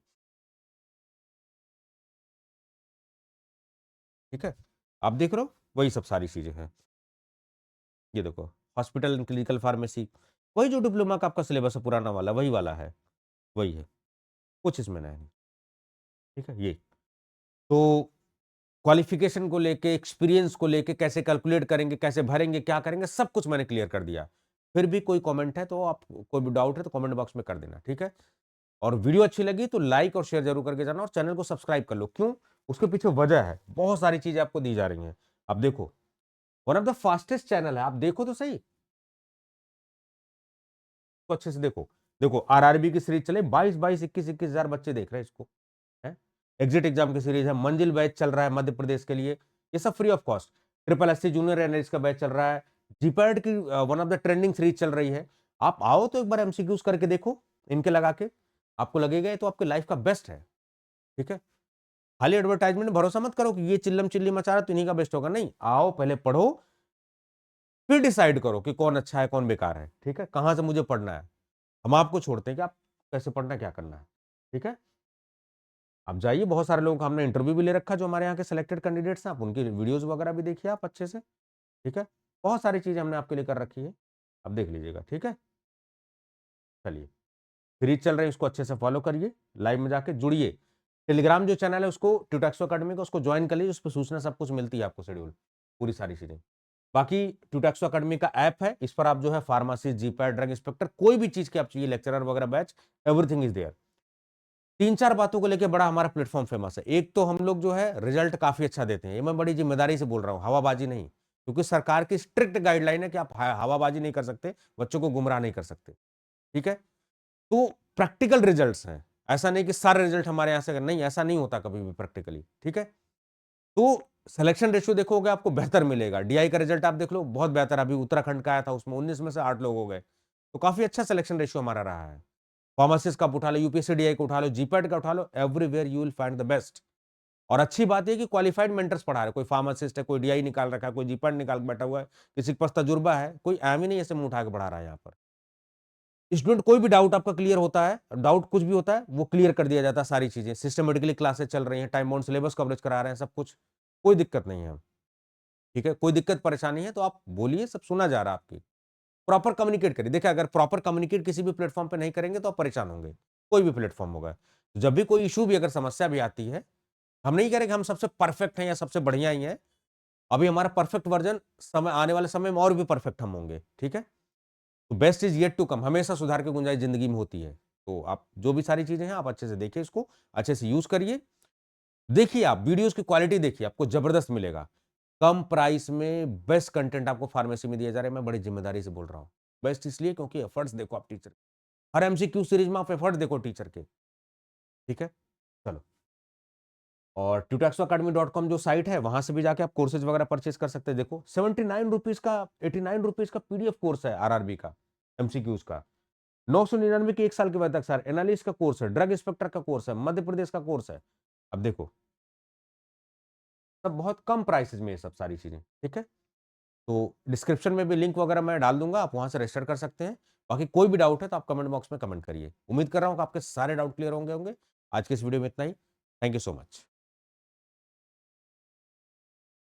Speaker 1: ठीक है, आप देख रहे हो वही सब सारी चीजें हैं। ये देखो हॉस्पिटल एंड क्लिनिकल फार्मेसी, वही जो डिप्लोमा का आपका सिलेबस है पुराना वाला, वही वाला है, वही है, कुछ इसमें नहीं। ठीक है, ये तो क्वालिफिकेशन को लेके, एक्सपीरियंस को लेके, कैसे कैलकुलेट करेंगे, कैसे भरेंगे, क्या करेंगे, सब कुछ मैंने क्लियर कर दिया। फिर भी कोई कमेंट है तो आप, कोई भी डाउट है तो कमेंट बॉक्स में कर देना। ठीक है, और वीडियो अच्छी लगी तो लाइक और शेयर जरूर करके जाना, और चैनल को सब्सक्राइब कर लो। क्यों, उसके पीछे वजह है, बहुत सारी चीजें आपको दी जा रही हैं। अब देखो one of the fastest channel है, आप देखो तो सही, तो अच्छे से देखो। देखो आरआरबी की सीरीज चले, 22-22, 21-21 हजार बच्चे देख रहे हैं इसको। है, एग्जिट एग्जाम की सीरीज है, मंजिल बैच चल रहा है मध्य प्रदेश के लिए, ये सब free of cost. Triple SC junior analyst का बैच चल रहा है, जीपैड की one of the trending series चल रही है। आप आओ तो एक बार एमसीक्यूज करके देखो इनके लगा के, आपको लगेगा ये तो आपके लाइफ का बेस्ट है। ठीक है, खाली एडवर्टाइजमेंट भरोसा मत करो कि ये चिल्लम चिल्ली मचा रहा है तो इन्हीं का बेस्ट होगा, नहीं, आओ पहले पढ़ो, फिर डिसाइड करो कि कौन अच्छा है कौन बेकार है। ठीक है, कहां से मुझे पढ़ना है, हम आपको छोड़ते हैं कि आप कैसे पढ़ना है, क्या करना है। ठीक है, आप जाइए, बहुत सारे लोगों का हमने इंटरव्यू भी ले रखा जो हमारे यहाँ के सिलेक्टेड कैंडिडेट्स हैं, आप उनकी वीडियोस वगैरह भी देखिए आप अच्छे से। ठीक है, बहुत सारी चीजें हमने आपके लिए कर रखी है, आप देख लीजिएगा। ठीक है, चलिए सीरीज चल रही है, उसको अच्छे से फॉलो करिए, लाइव में जाके जुड़िए। टेलीग्राम जो चैनल है उसको, ट्यूटैक्सो अकेडमी का, उसको ज्वाइन कर लीजिए, उस पर सूचना सब कुछ मिलती है आपको, शेड्यूल पूरी सारी चीजें। बाकी ट्यूटैक्सो अकेडमी का ऐप है, इस पर आप जो है फार्मेसी, जीपैड, ड्रग इंस्पेक्टर, कोई भी चीज की आप चाहिए, लेक्चरर वगैरह बैच, एवरीथिंग इज देयर। 3-4 बातों को लेकर बड़ा हमारा प्लेटफॉर्म फेमस है। एक तो हम लोग जो है रिजल्ट काफी अच्छा देते हैं, ये मैं बड़ी जिम्मेदारी से बोल रहा हूँ, हवाबाजी नहीं, क्योंकि सरकार की स्ट्रिक्ट गाइडलाइन है कि आप हवाबाजी नहीं कर सकते, बच्चों को गुमराह नहीं कर सकते। ठीक है, तो प्रैक्टिकल रिजल्ट्स हैं, ऐसा नहीं कि सारे रिजल्ट हमारे यहां से, नहीं ऐसा नहीं होता कभी भी प्रैक्टिकली। ठीक है, तो सिलेक्शन रेशियो देखोगे आपको बेहतर मिलेगा। डीआई का रिजल्ट आप देख लो, बहुत बेहतर, अभी उत्तराखंड का आया था, उसमें 19 में से 8 लोग हो गए, तो काफी अच्छा सिलेक्शन रेशियो हमारा रहा है। फार्मासिस्ट का उठा लो, यूपीएससी डीआई का उठा लो, जीपैट का उठा लो, everywhere you will find the best. और अच्छी बात है कि क्वालिफाइड मेंटर्स पढ़ा रहे, कोई फार्मासिस्ट है, कोई डीआई निकाल रखा है, कोई जीपैट निकाल के बैठा हुआ है, किसी के पास तजुर्बा है, कोई एम ही नहीं ऐसे मुंह उठा के पढ़ा रहा है यहाँ पर। स्टूडेंट कोई भी डाउट आपका क्लियर होता है, डाउट कुछ भी होता है वो क्लियर कर दिया जाता है, सारी चीजें सिस्टमेटिकली क्लासेस चल रही हैं, टाइम बाउंड सिलेबस कवरेज करा रहे हैं, सब कुछ, कोई दिक्कत नहीं है। ठीक है, कोई दिक्कत परेशानी है तो आप बोलिए, सब सुना जा रहा है आपकी। प्रॉपर कम्युनिकेट करिए। देखिए, अगर प्रॉपर कम्युनिकेट किसी भी प्लेटफ़ॉर्म पे नहीं करेंगे तो आप परेशान होंगे, कोई भी प्लेटफ़ॉर्म होगा। जब भी कोई इश्यू भी अगर समस्या भी आती है, हम नहीं कह रहे कि हम सबसे परफेक्ट हैं या सबसे बढ़िया ही हैं। अभी हमारा परफेक्ट वर्ज़न समय आने वाले समय में और भी परफेक्ट हम होंगे, ठीक है? तो best is yet to come, हमेशा सुधार की गुंजाइश ज़िंदगी में होती है। तो आप जो भी सारी चीज़ें हैं, आप अच्छे से देखिए इसको, अच्छे से यूज़ करिए। देखिए आप वीडियोज़ की क्वालिटी देखिए, आपको ज़बरदस्त मिलेगा। कम प्राइस में बेस्ट कंटेंट आपको फार्मेसी में दिया जा रहा है, मैं बड़ी ज़िम्मेदारी से बोल रहा हूँ। बेस्ट इसलिए क्योंकि एफर्ट्स देखो आप टीचर, हर एमसीक्यू सीरीज़ में आप एफर्ट देखो टीचर के, ठीक है? चलो, और tutoxacademy.com जो साइट है, वहाँ से भी जाके आप कोर्सेज़ वगैरह परचेज़ कर सकते हैं। देखो, ₹79 का, ₹89 का पीडीएफ कोर्स है आरआरबी का, एमसीक्यूज़ का। 999 की 1 साल की वैधता के साथ एनालिस्ट का कोर्स है, ड्रग इंस्पेक्टर का कोर्स है, मध्य प्रदेश का कोर्स है। अब देखो, सब बहुत कम प्राइसेज़ में ये सब सारी चीज़ें, ठीक है? तो डिस्क्रिप्शन में भी लिंक वगैरह मैं डाल दूँगा, आप वहाँ से रजिस्टर कर सकते हैं। बाकी कोई भी डाउट है तो आप कमेंट बॉक्स में कमेंट करिए। उम्मीद कर रहा हूँ कि आपके सारे डाउट क्लियर होंगे। आज की इस वीडियो में इतना ही। Thank you so much.